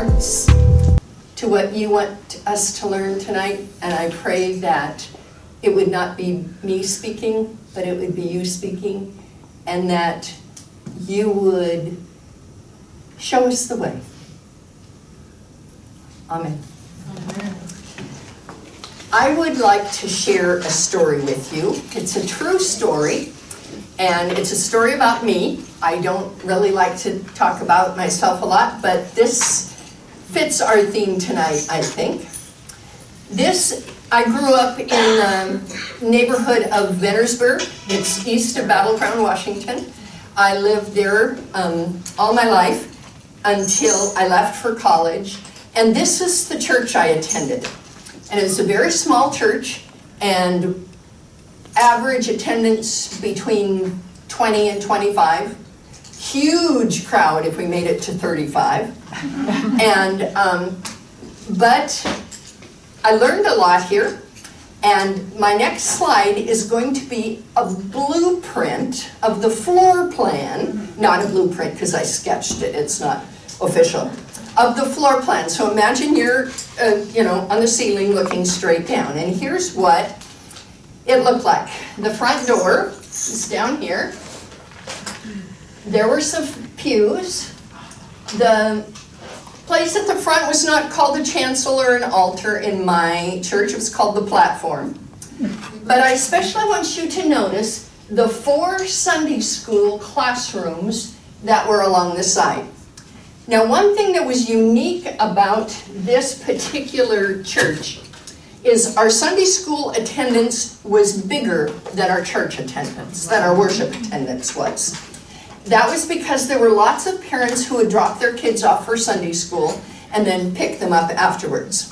hearts to what you want us to learn tonight, and I pray that it would not be me speaking, but it would be you speaking, and that you would show us the way. Amen. Amen. I would like to share a story with you. It's a true story, and it's a story about me. I don't really like to talk about myself a lot, but this fits our theme tonight, I think. I grew up in the neighborhood of Vennersburg. It's east of Battle Ground, Washington. I lived there all my life until I left for college. And this is the church I attended. And it was a very small church, and average attendance between 20 and 25. Huge crowd if we made it to 35. And, but I learned a lot here. And my next slide is going to be a blueprint of the floor plan. Not a blueprint because I sketched it, it's not official. Of the floor plan. So imagine you're, on the ceiling looking straight down. And here's what it looked like. The front door is down here. There were some pews. The place at the front was not called a chancel or an altar in my church. It was called the platform. But I especially want you to notice the 4 Sunday school classrooms that were along the side. Now, one thing that was unique about this particular church is our Sunday school attendance was bigger than our church attendance, than our worship attendance was. That was because there were lots of parents who would drop their kids off for Sunday school and then pick them up afterwards.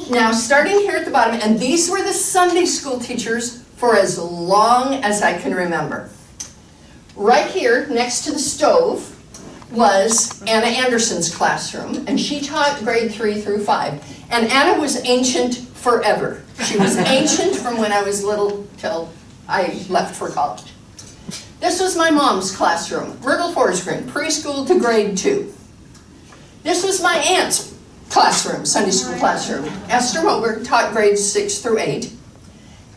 Now, starting here at the bottom, and these were the Sunday school teachers for as long as I can remember. Right here, next to the stove, was Anna Anderson's classroom, and she taught grade 3 through 5. And Anna was ancient forever. She was ancient from when I was little till I left for college. This was my mom's classroom, Myrtle Forsgren, preschool to grade 2. This was my aunt's classroom, Sunday school classroom. Esther Moberg taught grades 6 through 8.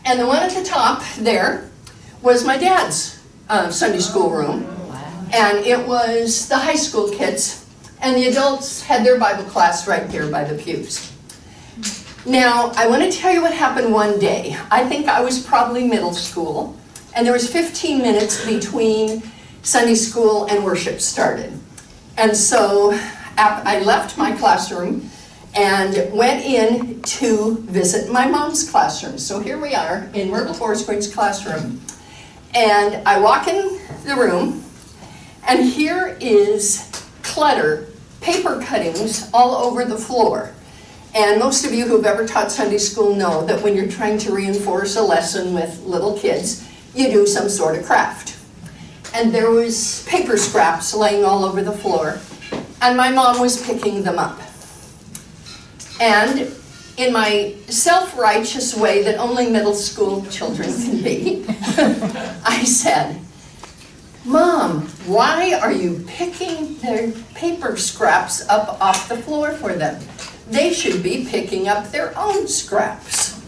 And the one at the top there was my dad's Sunday school room. And it was the high school kids, and the adults had their Bible class right here by the pews. Now, I want to tell you what happened one day. I think I was probably middle school, and there was 15 minutes between Sunday school and worship started. And so I left my classroom and went in to visit my mom's classroom. So here we are in Myrtle Forsgren's classroom. And I walk in the room, and here is clutter, paper cuttings all over the floor. And most of you who've ever taught Sunday school know that when you're trying to reinforce a lesson with little kids, you do some sort of craft. And there was paper scraps laying all over the floor, and my mom was picking them up. And in my self-righteous way that only middle school children can be, I said, "Mom, why are you picking their paper scraps up off the floor for them? They should be picking up their own scraps."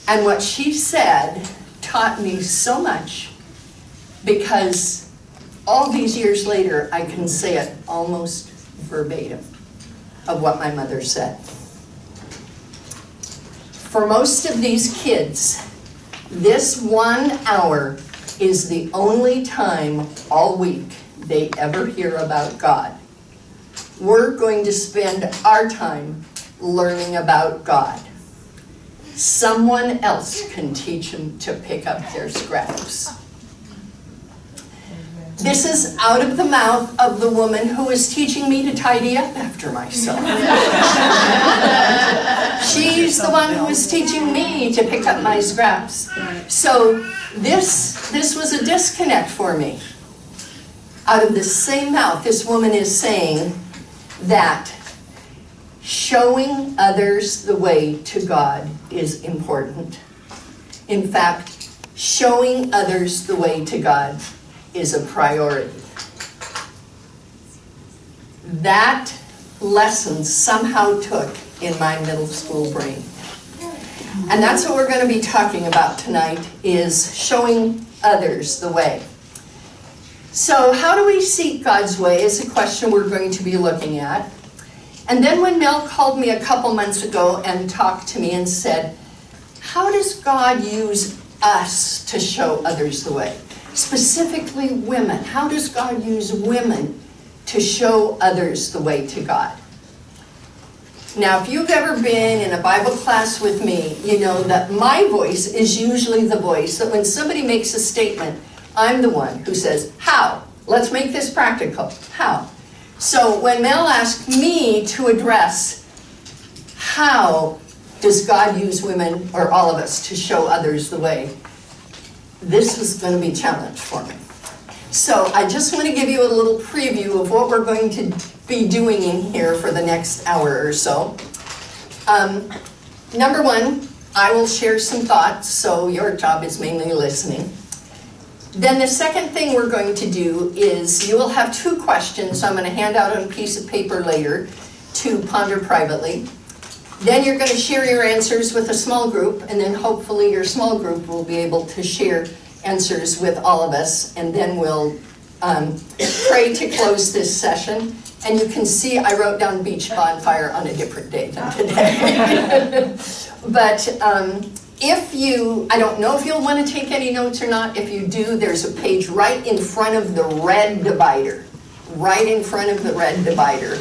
And what she said taught me so much, because all these years later, I can say it almost verbatim of what my mother said. For most of these kids, this 1 hour is the only time all week they ever hear about God. We're going to spend our time learning about God. Someone else can teach them to pick up their scraps. This is out of the mouth of the woman who is teaching me to tidy up after myself. She's the one who is teaching me to pick up my scraps. So this was a disconnect for me. Out of the same mouth, this woman is saying that showing others the way to God is important. In fact, showing others the way to God is a priority. that lesson somehow took in my middle school brain. And that's what we're going to be talking about tonight, is showing others the way. So how do we seek God's way is a question we're going to be looking at. And then when Mel called me a couple months ago and talked to me and said, how does God use us to show others the way? Specifically women. How does God use women to show others the way to God? Now, if you've ever been in a Bible class with me, you know that my voice is usually the voice that when somebody makes a statement, I'm the one who says, how? Let's make this practical. How? So when Mel asked me to address how does God use women, or all of us, to show others the way, this was going to be a challenge for me. So I just want to give you a little preview of what we're going to be doing in here for the next hour or so. Number one, I will share some thoughts, so your job is mainly listening. Then the second thing we're going to do is you will have 2 questions I'm going to hand out on a piece of paper later to ponder privately. Then you're going to share your answers with a small group, and then hopefully your small group will be able to share answers with all of us, and then we'll pray to close this session. And you can see I wrote down beach bonfire on a different day than today. But I don't know if you'll want to take any notes or not. If you do, there's a page right in front of the red divider. Right in front of the red divider.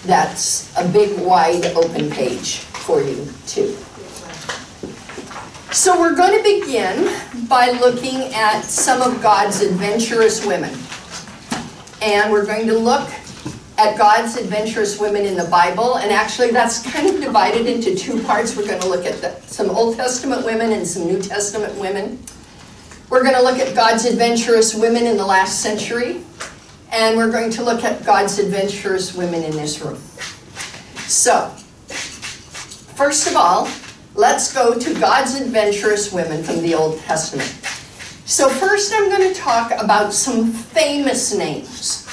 That's a big, wide open page for you, too. So we're going to begin by looking at some of God's adventurous women. And we're going to look at God's adventurous women in the Bible. And actually, that's kind of divided into 2 parts. We're going to look at some Old Testament women and some New Testament women. We're going to look at God's adventurous women in the last century. And we're going to look at God's adventurous women in this room. So, first of all, let's go to God's adventurous women from the Old Testament. So first I'm going to talk about some famous names.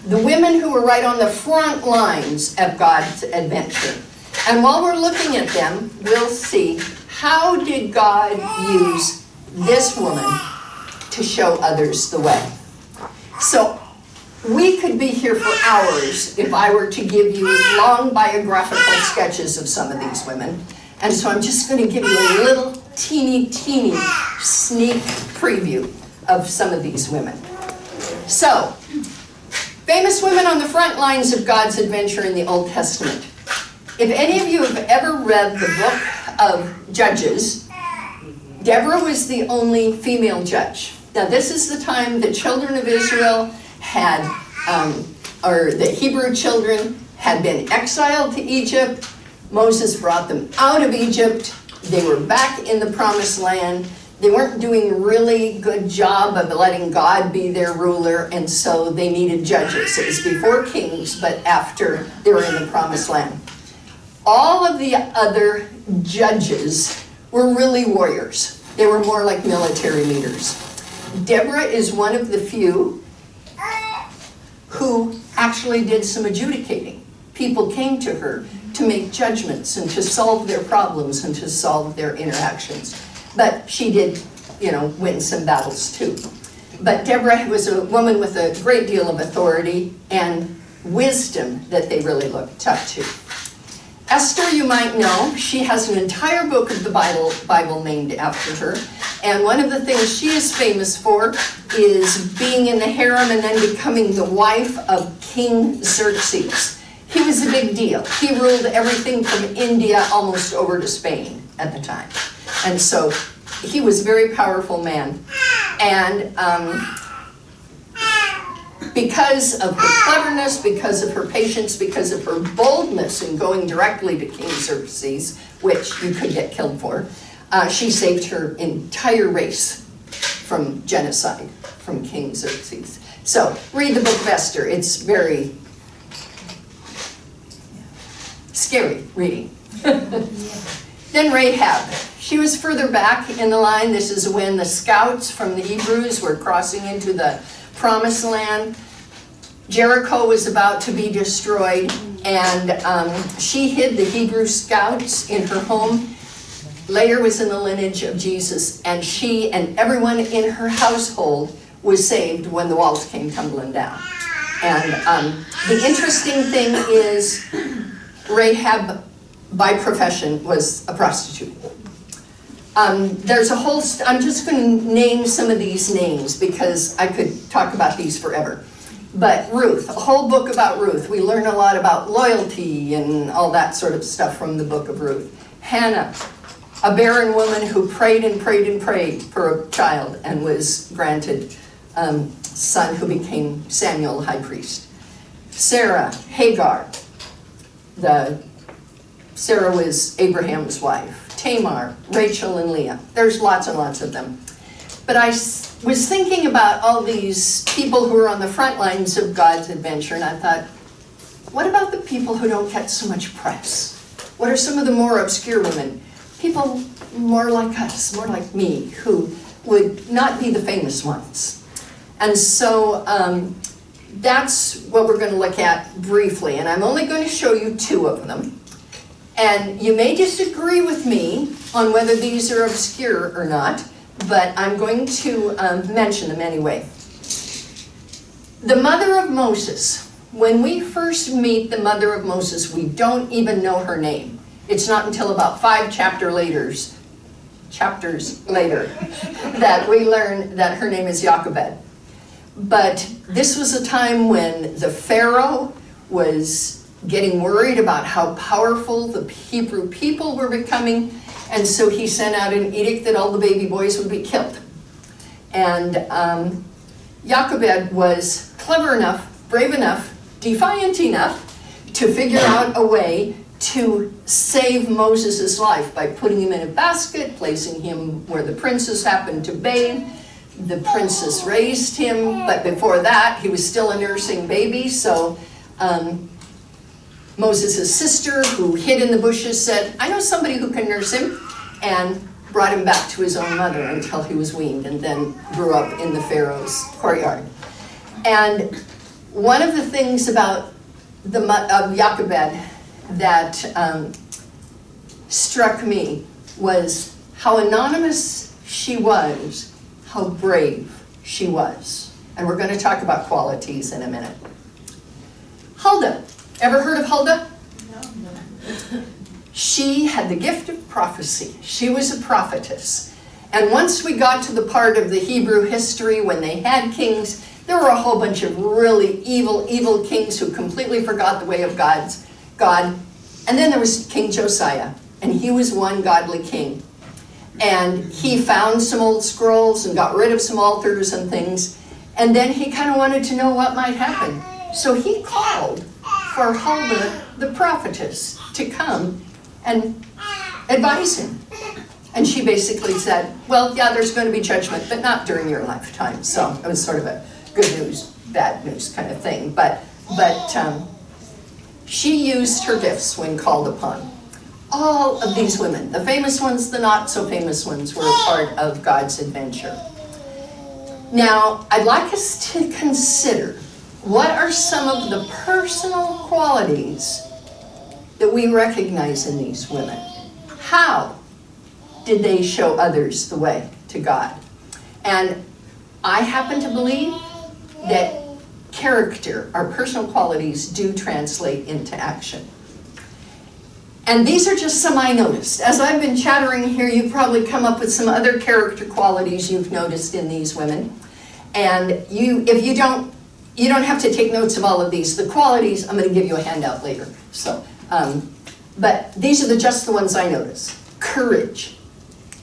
The women who were right on the front lines of God's adventure. And while we're looking at them, we'll see how did God use this woman to show others the way. So we could be here for hours if I were to give you long biographical sketches of some of these women. And so I'm just going to give you a little teeny sneak preview of some of these women. So, famous women on the front lines of God's adventure in the Old Testament. If any of you have ever read the book of Judges, Deborah was the only female judge. Now this is the time the children of Israel had, or the Hebrew children had been exiled to Egypt. Moses brought them out of Egypt. They were back in the promised land. They weren't doing a really good job of letting God be their ruler, and so they needed judges. It was before kings, but after they were in the promised land. All of the other judges were really warriors. They were more like military leaders. Deborah is one of the few who actually did some adjudicating. People came to her to make judgments and to solve their problems and to solve their interactions. But she did, win some battles too. But Deborah was a woman with a great deal of authority and wisdom that they really looked up to. Esther, you might know, she has an entire book of the Bible named after her. And one of the things she is famous for is being in the harem and then becoming the wife of King Xerxes. He was a big deal. He ruled everything from India almost over to Spain at the time. And so he was a very powerful man. And because of her cleverness, because of her patience, because of her boldness in going directly to King Xerxes, which you could get killed for, she saved her entire race from genocide from King Xerxes. So read the book of Esther. It's very scary reading. Then Rahab. She was further back in the line. This is when the scouts from the Hebrews were crossing into the Promised Land. Jericho was about to be destroyed, and she hid the Hebrew scouts in her home. Later was in the lineage of Jesus, and she and everyone in her household was saved when the walls came tumbling down. And the interesting thing is Rahab, by profession, was a prostitute. There's a whole, I'm just going to name some of these names because I could talk about these forever. But Ruth, a whole book about Ruth. We learn a lot about loyalty and all that sort of stuff from the book of Ruth. Hannah, a barren woman who prayed and prayed and prayed for a child and was granted son who became Samuel, high priest. Sarah, Hagar. Sarah was Abraham's wife. Tamar, Rachel, and Leah. There's lots and lots of them. But I was thinking about all these people who are on the front lines of God's adventure, and I thought, what about the people who don't get so much press? What are some of the more obscure women? People more like us, more like me, who would not be the famous ones. And so that's what we're going to look at briefly, and I'm only going to show you 2 of them. And you may disagree with me on whether these are obscure or not, but I'm going to mention them anyway. The mother of Moses. When we first meet the mother of Moses, we don't even know her name. It's not until about 5 chapters later that we learn that her name is Jochebed. But this was a time when the Pharaoh was getting worried about how powerful the Hebrew people were becoming, and so he sent out an edict that all the baby boys would be killed. And Jochebed was clever enough, brave enough, defiant enough to figure out a way to save Moses' life by putting him in a basket, placing him where the princess happened to bathe. The princess raised him, but before that, he was still a nursing baby, so Moses' sister, who hid in the bushes, said, I know somebody who can nurse him, and brought him back to his own mother until he was weaned, and then grew up in the Pharaoh's courtyard. And one of the things about Jochebed that struck me was how anonymous she was, how brave she was. And we're going to talk about qualities in a minute. Huldah. Ever heard of Huldah? No. She had the gift of prophecy. She was a prophetess. And once we got to the part of the Hebrew history when they had kings, there were a whole bunch of really evil kings who completely forgot the way of God. And then there was King Josiah, and he was one godly king. And he found some old scrolls and got rid of some altars and things. And then he kind of wanted to know what might happen. So he called for Huldah the prophetess to come and advise him. And she basically said, well, yeah, there's going to be judgment, but not during your lifetime. So it was sort of a good news, bad news kind of thing. But she used her gifts when called upon. All of these women, the famous ones, the not so famous ones, were a part of God's adventure. Now, I'd like us to consider what are some of the personal qualities that we recognize in these women. How did they show others the way to God? And I happen to believe that character, our personal qualities, do translate into action. And these are just some I noticed. As I've been chattering here, you've probably come up with some other character qualities you've noticed in these women. And if you don't have to take notes of all of these. The qualities, I'm going to give you a handout later. So, but these are just the ones I noticed. Courage,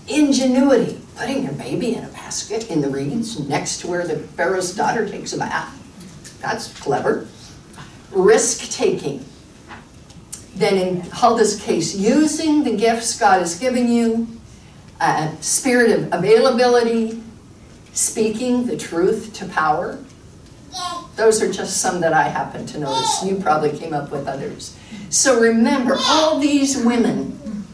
ingenuity, putting your baby in a basket in the reeds next to where the Pharaoh's daughter takes a bath. That's clever. Risk-taking. Then in Huldah's case, using the gifts God has given you, spirit of availability, speaking the truth to power. Those are just some that I happen to notice. You probably came up with others. So remember, all these women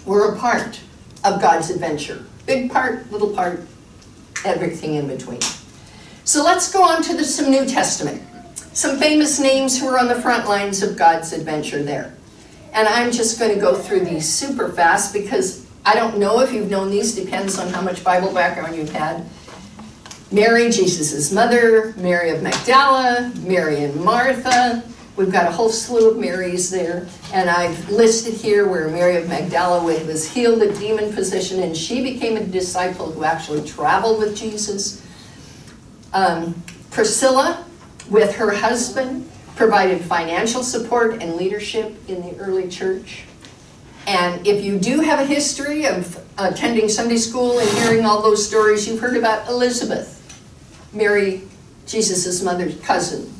were a part of God's adventure. Big part, little part, everything in between. So let's go on to some New Testament. some famous names who are on the front lines of God's adventure there. And I'm just going to go through these super fast because I don't know if you've known these, depends on how much Bible background you've had. Mary, Jesus' mother, Mary of Magdala, Mary and Martha. We've got a whole slew of Marys there. And I've listed here where Mary of Magdala was healed of demon possession, and she became a disciple who actually traveled with Jesus. Priscilla, with her husband, provided financial support and leadership in the early church. And if you do have a history of attending Sunday school and hearing all those stories, you've heard about Elizabeth, Mary, Jesus' mother's cousin,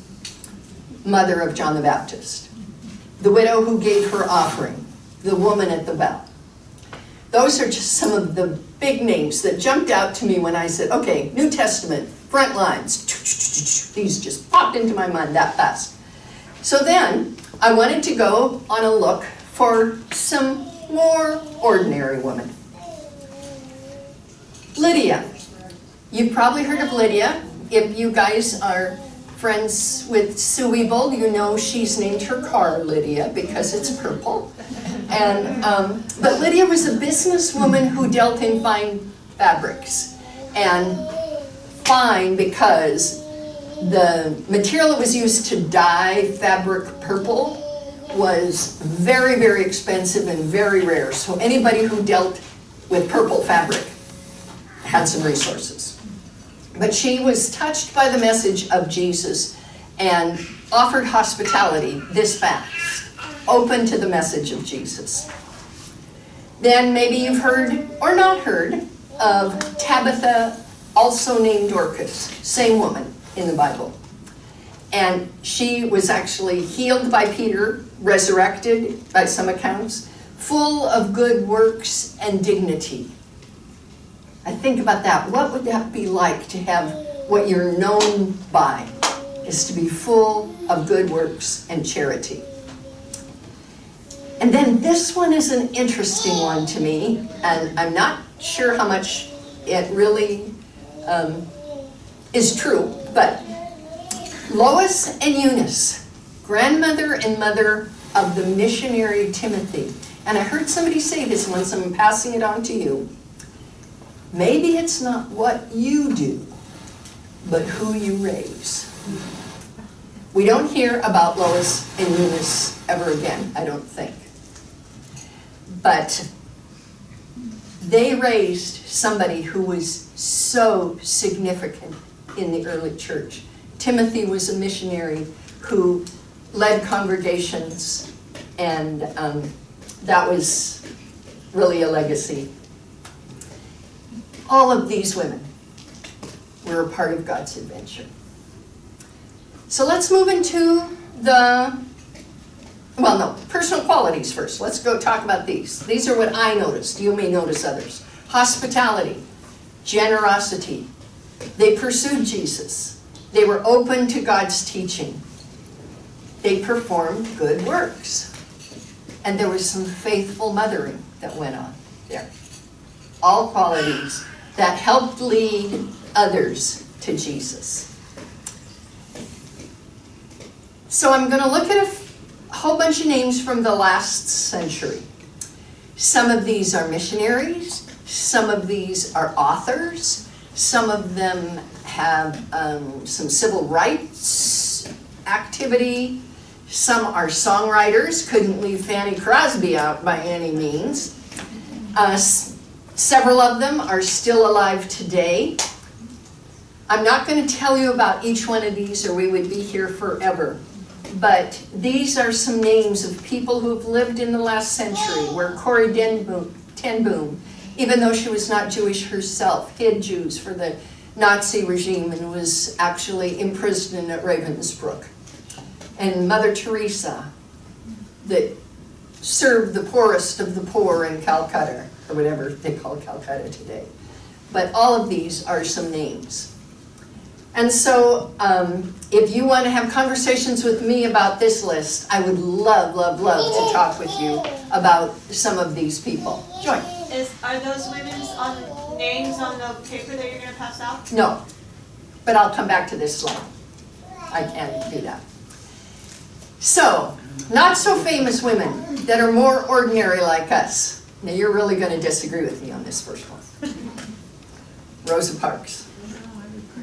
mother of John the Baptist, the widow who gave her offering, the woman at the well. Those are just some of the big names that jumped out to me when I said, okay, New Testament, front lines. These just popped into my mind that fast. So then I wanted to go on a look for some more ordinary women. Lydia. You've probably heard of Lydia. If you guys are friends with Sue Weeble, you know she's named her car Lydia because it's purple. And but Lydia was a businesswoman who dealt in fine fabrics. And fine because the material that was used to dye fabric purple was very, very expensive and very rare. So anybody who dealt with purple fabric had some resources. But she was touched by the message of Jesus and offered hospitality this fast, open to the message of Jesus. Then maybe you've heard or not heard of Tabitha, also named Dorcas, same woman in the Bible. And she was actually healed by Peter, resurrected by some accounts, full of good works and dignity. I think about that. What would that be like to have what you're known by is to be full of good works and charity? And then this one is an interesting one to me, and I'm not sure how much it really is true, but Lois and Eunice, grandmother and mother of the missionary Timothy. And I heard somebody say this once, I'm passing it on to you. Maybe it's not what you do, but who you raise. We don't hear about Lois and Eunice ever again, I don't think. But they raised somebody who was so significant in the early church. Timothy was a missionary who led congregations, and that was really a legacy. All of these women were a part of God's adventure. So let's move into personal qualities first. Let's go talk about these. These are what I noticed. You may notice others. Hospitality, generosity. They pursued Jesus. They were open to God's teaching. They performed good works. And there was some faithful mothering that went on there. All qualities that helped lead others to Jesus. So I'm going to look at a whole bunch of names from the last century. Some of these are missionaries. Some of these are authors. Some of them have some civil rights activity. Some are songwriters. Couldn't leave Fanny Crosby out by any means. Several of them are still alive today. I'm not going to tell you about each one of these or we would be here forever. But these are some names of people who have lived in the last century, where Corrie ten Boom, even though she was not Jewish herself, hid Jews for the Nazi regime and was actually imprisoned at Ravensbrück. And Mother Teresa, that served the poorest of the poor in Calcutta, or whatever they call Calcutta today. But all of these are some names. And so if you want to have conversations with me about this list, I would love, love, love to talk with you about some of these people. Join. Are those women's names on the paper that you're going to pass out? No, but I'll come back to this slide. I can't do that. So, not so famous women that are more ordinary like us. Now you're really going to disagree with me on this first one. Rosa Parks.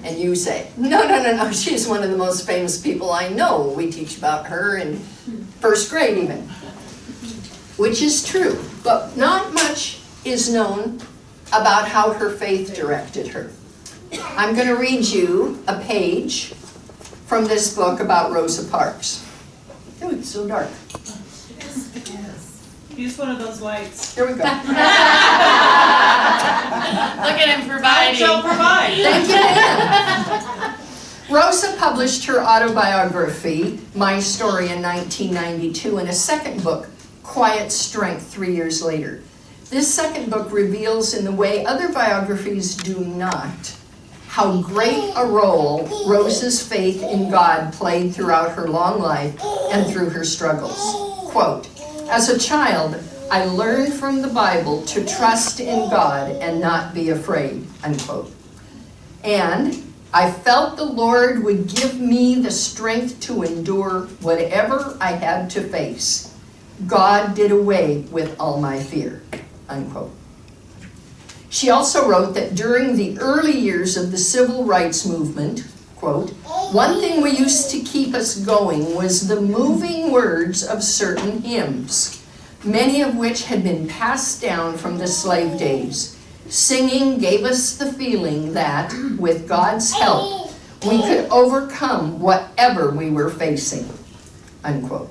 And you say, no, she's one of the most famous people I know. We teach about her in first grade even. Which is true, but not much is known about how her faith directed her. I'm going to read you a page from this book about Rosa Parks. Oh, it's so dark. Use one of those lights. Here we go. Look at him providing. Shall provide. Thank you, Ann. Rosa published her autobiography, My Story, in 1992, and a second book, Quiet Strength, 3 years later. This second book reveals, in the way other biographies do not, how great a role Rosa's faith in God played throughout her long life and through her struggles. Quote, "As a child, I learned from the Bible to trust in God and not be afraid," unquote. "And I felt the Lord would give me the strength to endure whatever I had to face. God did away with all my fear," unquote. She also wrote that during the early years of the civil rights movement, quote, "One thing we used to keep us going was the moving words of certain hymns, many of which had been passed down from the slave days. Singing gave us the feeling that, with God's help, we could overcome whatever we were facing," unquote.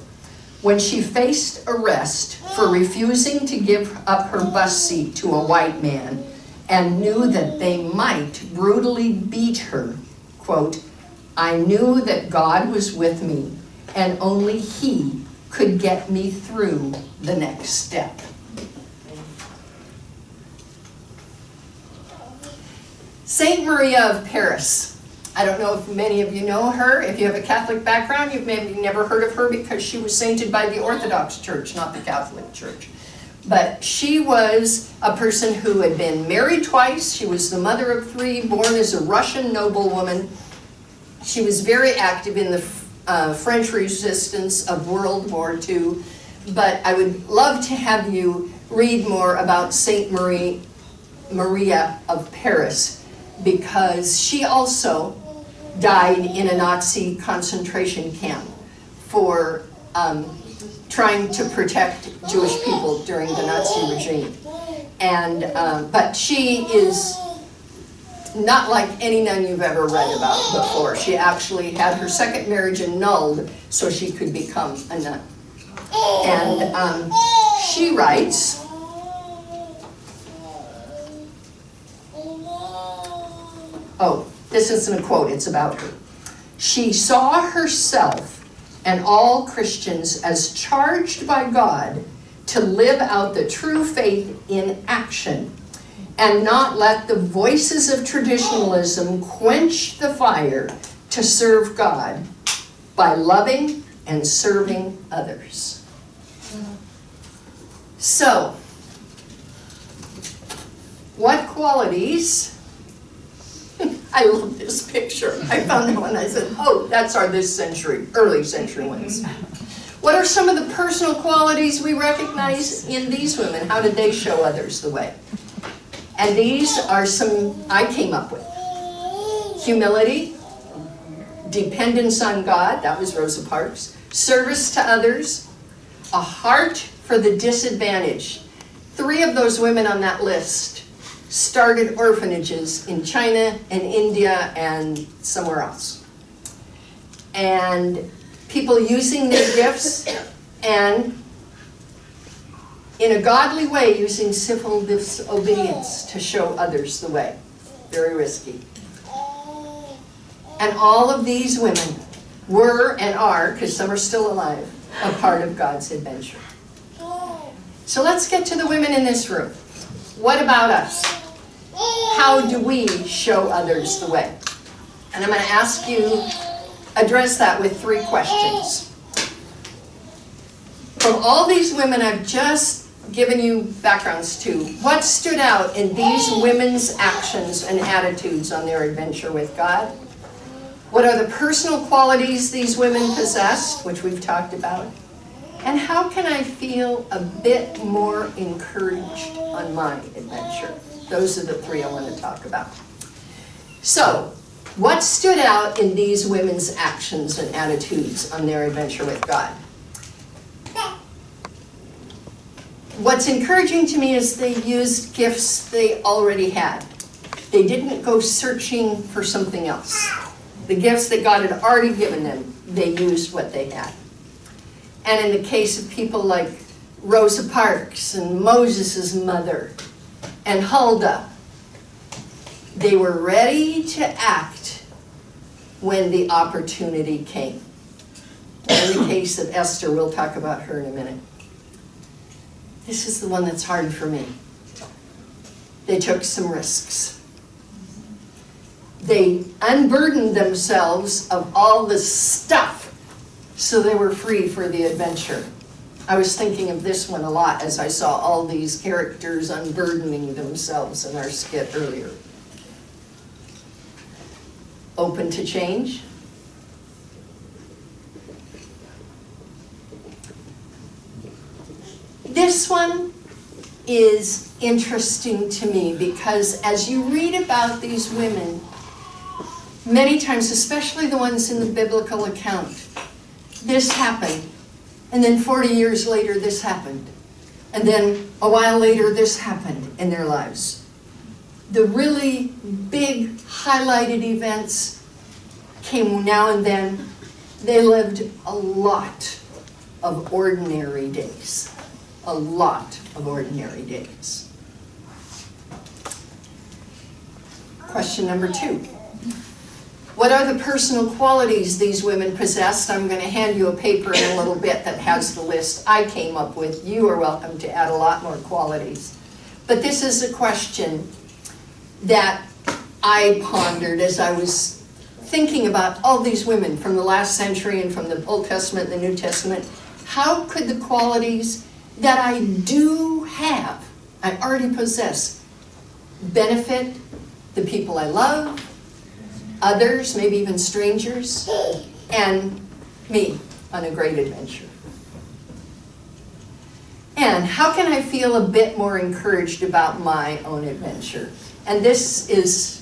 When she faced arrest for refusing to give up her bus seat to a white man and knew that they might brutally beat her, quote, "I knew that God was with me and only He could get me through the next step." Saint Maria of Paris. I don't know if many of you know her. If you have a Catholic background, you've maybe never heard of her because she was sainted by the Orthodox Church, not the Catholic Church. But she was a person who had been married twice. She was the mother of 3, born as a Russian noblewoman. She was very active in the French resistance of World War II. But I would love to have you read more about Saint Maria of Paris, because she also died in a Nazi concentration camp for trying to protect Jewish people during the Nazi regime. And but she is not like any nun you've ever read about before. She actually had her second marriage annulled so she could become a nun. And she writes, oh, this isn't a quote, it's about her. "She saw herself and all Christians as charged by God to live out the true faith in action and not let the voices of traditionalism quench the fire to serve God by loving and serving others." So, what qualities? I love this picture. I found that one. I said, oh, that's our this century, early century ones. What are some of the personal qualities we recognize in these women? How did they show others the way? And these are some I came up with. Humility, dependence on God, that was Rosa Parks, service to others, a heart for the disadvantaged. 3 of those women on that list started orphanages in China and India and somewhere else. And people using their gifts and in a godly way using civil disobedience to show others the way. Very risky. And all of these women were and are, because some are still alive, a part of God's adventure. So let's get to the women in this room. What about us? How do we show others the way? And I'm going to ask you, address that with 3 questions. From all these women I've just given you backgrounds to, what stood out in these women's actions and attitudes on their adventure with God? What are the personal qualities these women possessed, which we've talked about? And how can I feel a bit more encouraged on my adventure? Those are the three I want to talk about. So, what stood out in these women's actions and attitudes on their adventure with God? What's encouraging to me is they used gifts they already had. They didn't go searching for something else. The gifts that God had already given them, they used what they had. And in the case of people like Rosa Parks and Moses' mother and Huldah, they were ready to act when the opportunity came. In the case of Esther, we'll talk about her in a minute. This is the one that's hard for me. They took some risks. They unburdened themselves of all the stuff so they were free for the adventure. I was thinking of this one a lot as I saw all these characters unburdening themselves in our skit earlier. Open to change? This one is interesting to me because as you read about these women, many times, especially the ones in the biblical account, this happened, and then 40 years later this happened, and then a while later this happened in their lives. The really big highlighted events came now and then. They lived a lot of ordinary days. A lot of ordinary days. Question number 2. What are the personal qualities these women possessed? I'm going to hand you a paper in a little bit that has the list I came up with. You are welcome to add a lot more qualities. But this is a question that I pondered as I was thinking about all these women from the last century and from the Old Testament and the New Testament. How could the qualities that I do have, I already possess, benefit the people I love, others, maybe even strangers, and me on a great adventure? And how can I feel a bit more encouraged about my own adventure? And this is,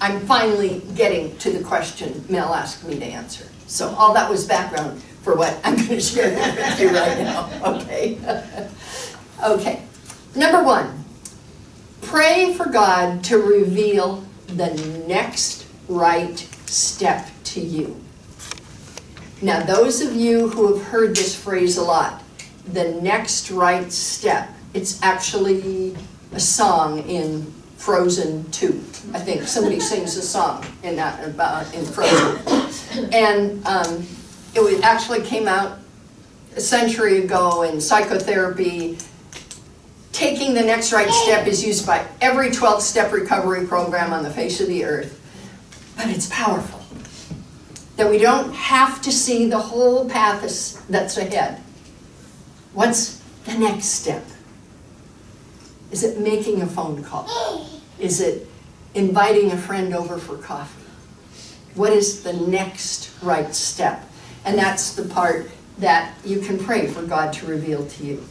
I'm finally getting to the question Mel asked me to answer. So all that was background for what I'm going to share with you right now, okay? Okay, number 1, pray for God to reveal the next right step to you. Now, those of you who have heard this phrase a lot, the next right step, it's actually a song in Frozen 2. I think somebody sings a song in that about in Frozen. And it actually came out a century ago in psychotherapy. Taking the next right step is used by every 12-step recovery program on the face of the earth. But it's powerful. That we don't have to see the whole path that's ahead. What's the next step? Is it making a phone call? Is it inviting a friend over for coffee? What is the next right step? And that's the part that you can pray for God to reveal to you.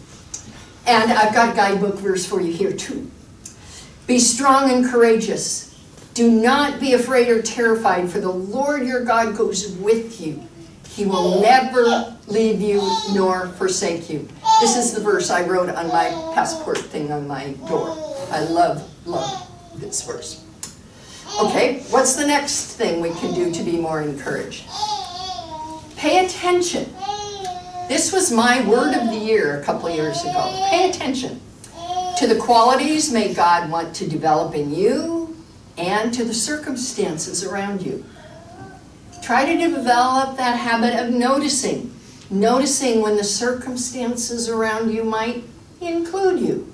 And I've got a guidebook verse for you here too. Be strong and courageous. Do not be afraid or terrified, for the Lord your God goes with you. He will never leave you nor forsake you. This is the verse I wrote on my passport thing on my door. I love this verse. Okay, what's the next thing we can do to be more encouraged? Pay attention. This was my word of the year a couple of years ago. Pay attention to the qualities may God want to develop in you and to the circumstances around you. Try to develop that habit of noticing. Noticing when the circumstances around you might include you.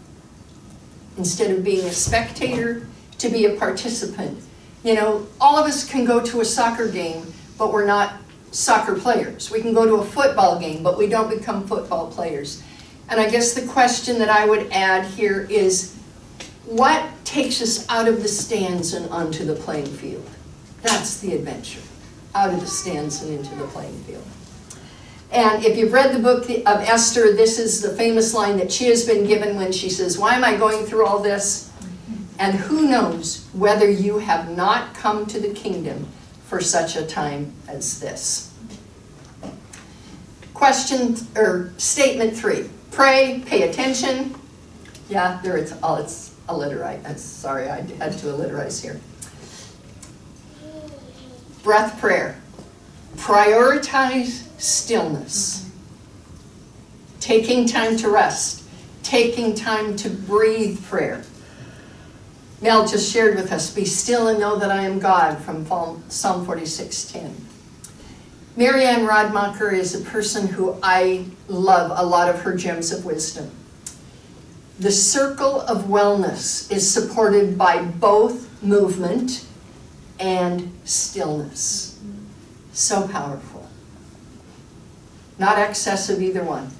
Instead of being a spectator, to be a participant. You know, all of us can go to a soccer game, but we're not soccer players. We can go to a football game, but we don't become football players. And I guess the question that I would add here is, what takes us out of the stands and onto the playing field? That's the adventure. out of the stands and into the playing field. And if you've read the book of Esther, this is the famous line that she has been given when she says, why am I going through all this? And who knows whether you have not come to the kingdom for such a time as this. Question, or statement 3. Pray, pay attention. Yeah, there it's alliterate. Sorry, I had to alliterize here. Breath prayer. Prioritize stillness. Taking time to rest. Taking time to breathe prayer. Mel just shared with us, be still and know that I am God, from Psalm 46:10. Marianne Radmacher is a person who I love a lot of her gems of wisdom. The circle of wellness is supported by both movement and stillness. So powerful. Not excess of either one.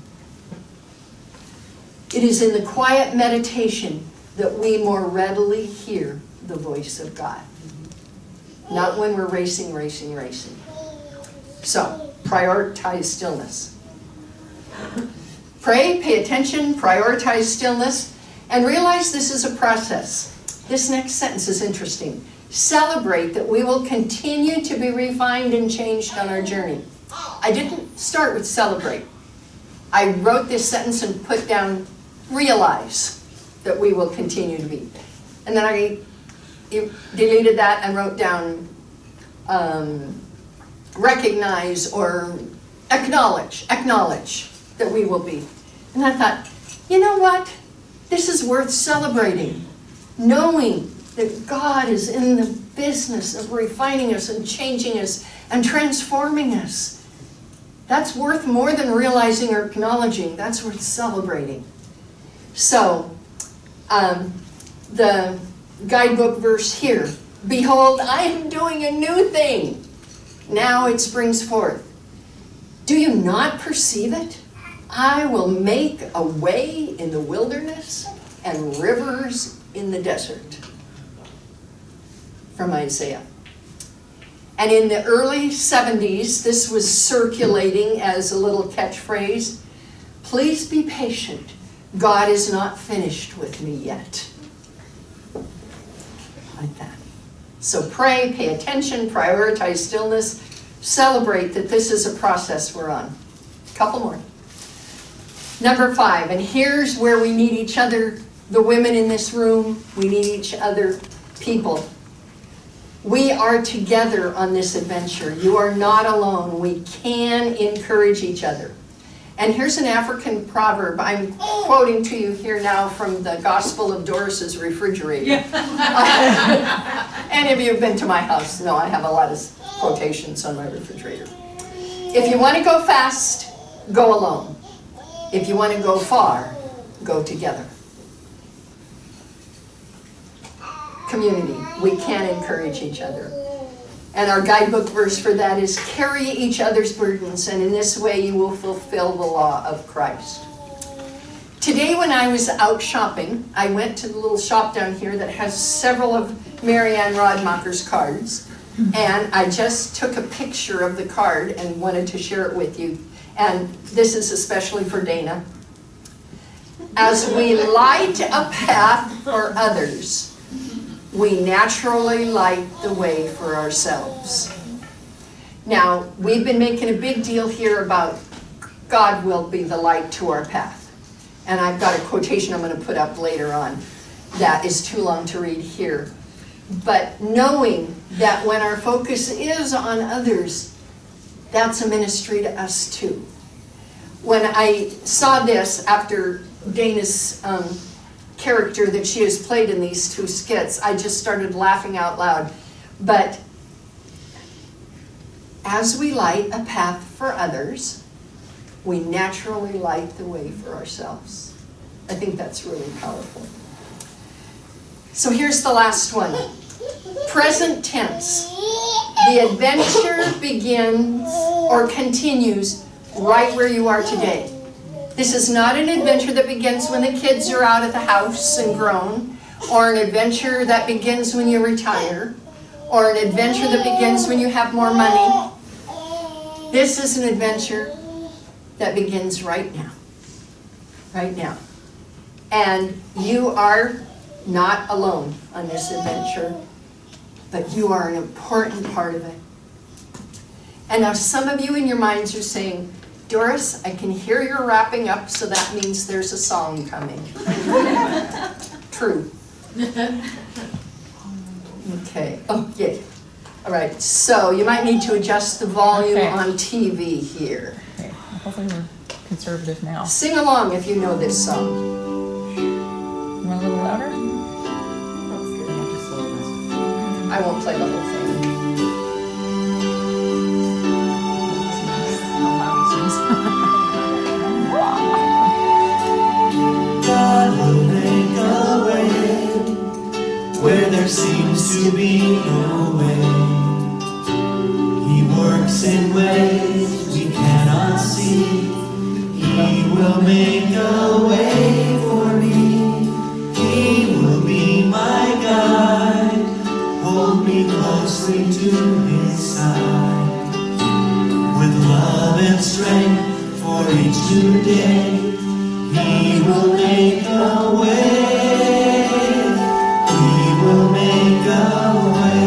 It is in the quiet meditation that we more readily hear the voice of God. Not when we're racing. So, prioritize stillness. Pray, pay attention, prioritize stillness, and realize this is a process. This next sentence is interesting. Celebrate that we will continue to be refined and changed on our journey. I didn't start with celebrate. I wrote this sentence and put down realize that we will continue to be. And then I deleted that and wrote down recognize or acknowledge that we will be. And I thought, you know what? This is worth celebrating. Knowing that God is in the business of refining us and changing us and transforming us. That's worth more than realizing or acknowledging. That's worth celebrating. So, the guidebook verse here, behold, I am doing a new thing. Now it springs forth. Do you not perceive it? I will make a way in the wilderness and rivers in the desert. From Isaiah. And in the early 70s, this was circulating as a little catchphrase. Please be patient. God is not finished with me yet. Like that. So pray, pay attention, prioritize stillness, celebrate that this is a process we're on. A couple more. Number 5, and here's where we need each other, the women in this room, we need each other, people. We are together on this adventure. You are not alone. We can encourage each other. And here's an African proverb. I'm quoting to you here now from the Gospel of Doris's refrigerator. Yeah. Any of you have been to my house? No, I have a lot of quotations on my refrigerator. If you want to go fast, go alone. If you want to go far, go together. Community. We can encourage each other. And our guidebook verse for that is, carry each other's burdens, and in this way you will fulfill the law of Christ. Today when I was out shopping, I went to the little shop down here that has several of Marianne Radmacher's cards, and I just took a picture of the card and wanted to share it with you. And this is especially for Dana. As we light a path for others, we naturally light the way for ourselves. Now, we've been making a big deal here about God will be the light to our path. And I've got a quotation I'm going to put up later on that is too long to read here. But knowing that when our focus is on others, that's a ministry to us too. When I saw this after Dana's character that she has played in these 2 skits, I just started laughing out loud. But as we light a path for others, we naturally light the way for ourselves. I think that's really powerful. So here's the last one. Present tense. The adventure begins or continues right where you are today. This is not an adventure that begins when the kids are out of the house and grown, or an adventure that begins when you retire, or an adventure that begins when you have more money. This is an adventure that begins right now. Right now. And you are not alone on this adventure, but you are an important part of it. And now some of you in your minds are saying, Doris, I can hear you're wrapping up, so that means there's a song coming. True. Okay, okay. All right, so you might need to adjust the volume on TV here. Okay, hopefully we're conservative now. Sing along if you know this song. You want a little louder? I won't play the whole thing. God will make a way where there seems to be no way. He works in ways we cannot see. He will make a way for me. He will be my guide. Hold me closely to his side. With love and strength for each new day, he will make a way. He will make a way.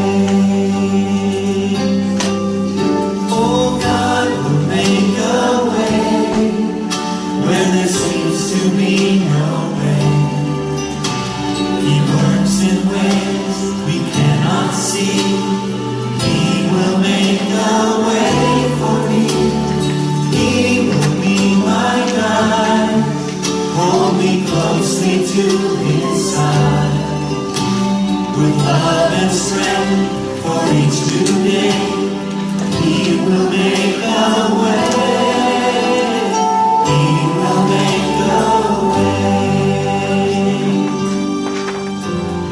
Oh, God will make a way where there seems to be no way. He works in ways we cannot see. He will make a way for me. He will be my guide. Hold me closely to his side. With love and strength for each new day, he will make a way. He will make a way.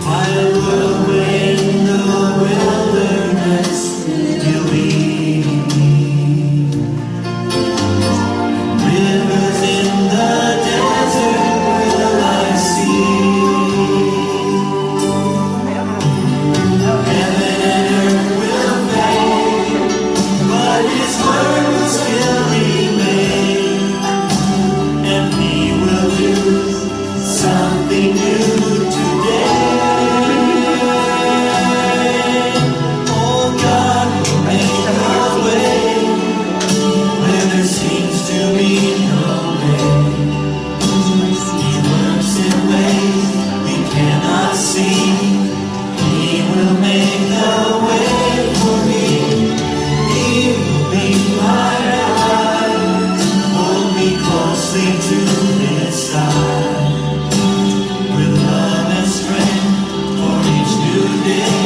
While we're in the wilderness, he'll lead me. Rivers in the desert will I see. Heaven and earth will fade, but his word will still remain. And he will do something new today. Oh, God will make a way where there seems to be no way. He works in ways we cannot see. He will make a way for me. He will be my guide. Hold me closely to his side. With love and strength for each new day,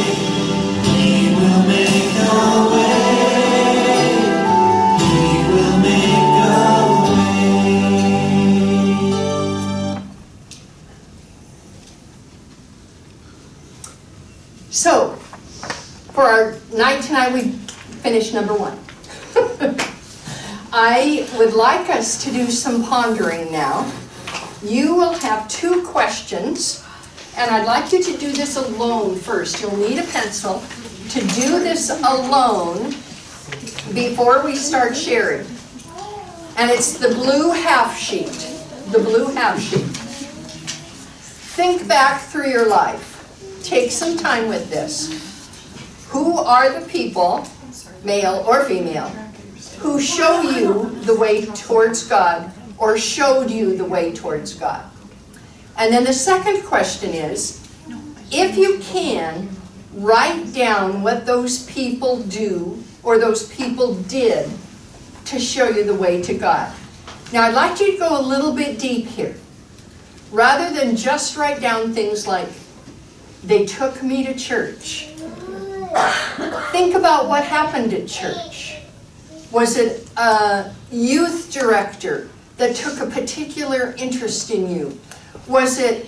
he will make a way. He will make a way. So, for our night tonight, we finished number 1. I would like us to do some pondering now. You will have 2 questions, and I'd like you to do this alone first. You'll need a pencil to do this alone before we start sharing. And it's the blue half sheet. The blue half sheet. Think back through your life. Take some time with this. Who are the people, male or female, who show you the way towards God or showed you the way towards God? And then the second question is, if you can, write down what those people do or those people did to show you the way to God. Now I'd like you to go a little bit deep here. Rather than just write down things like, they took me to church. Think about what happened at church. Was it a youth director that took a particular interest in you? Was it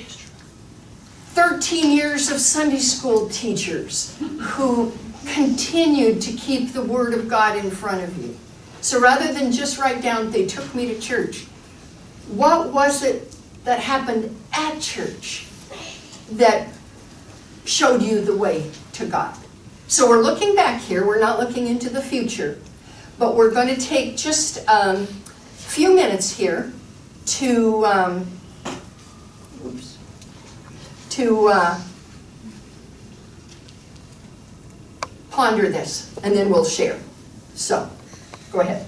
13 years of Sunday school teachers who continued to keep the Word of God in front of you? So rather than just write down, they took me to church, what was it that happened at church that showed you the way to God? So we're looking back here, we're not looking into the future, but we're going to take just a few minutes here to ponder this, and then we'll share. So, go ahead.